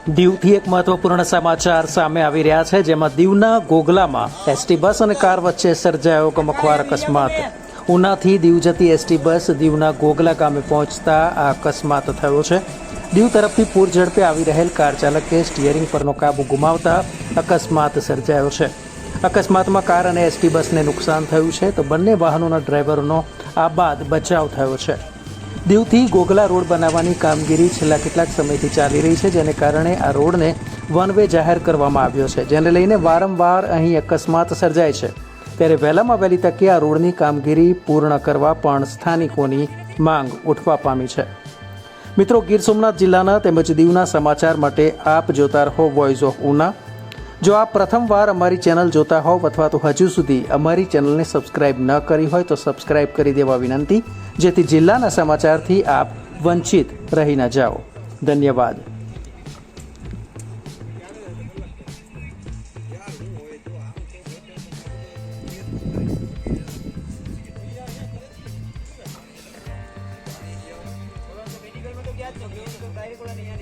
દીવથી એક મહત્વપૂર્ણ સમાચાર સામે આવી રહ્યા છે, જેમાં દીવના ગોગલામાં એસટી બસ અને કાર વચ્ચે સર્જાયો ગમખ્વાર અકસ્માત. ઉનાથી દીવ જતી એસટી બસ દીવના ગોગલા ગામે પહોંચતા આ અકસ્માત થયો છે. દીવ તરફથી પૂર ઝડપે આવી રહેલ કાર ચાલકે સ્ટીયરિંગ પરનો કાબુ ગુમાવતા અકસ્માત સર્જાયો છે. અકસ્માતમાં કાર અને એસટી બસને નુકસાન થયું છે, તો બંને વાહનોના ડ્રાઈવરોનો આબાદ બચાવ થયો છે. દીવથી ગોગલા રોડ બનાવવાની કામગીરી છેલ્લા કેટલાક સમયથી ચાલી રહી છે, જેને કારણે આ રોડને વન વે જાહેર કરવામાં આવ્યો છે, જેને લઈને વારંવાર અહીં અકસ્માત સર્જાય છે. ત્યારે વહેલામાં વહેલી તકે આ રોડની કામગીરી પૂર્ણ કરવા પણ સ્થાનિકોની માંગ ઉઠવા પામી છે. મિત્રો, ગીર સોમનાથ જિલ્લાના તેમજ દીવના સમાચાર માટે આપ જોતા રહો વોઇસ ઓફ ઉના. જો આપ પ્રથમવાર અમારી ચેનલ જોતા હોવ અથવા તો હજુ સુધી અમારી ચેનલને સબસ્ક્રાઇબ ન કરી હોય તો સબસ્ક્રાઇબ કરી દેવા વિનંતી, જેથી જિલ્લાના સમાચારથી આપ વંચિત રહી ન જાઓ. ધન્યવાદ. मेडिकल में तो क्या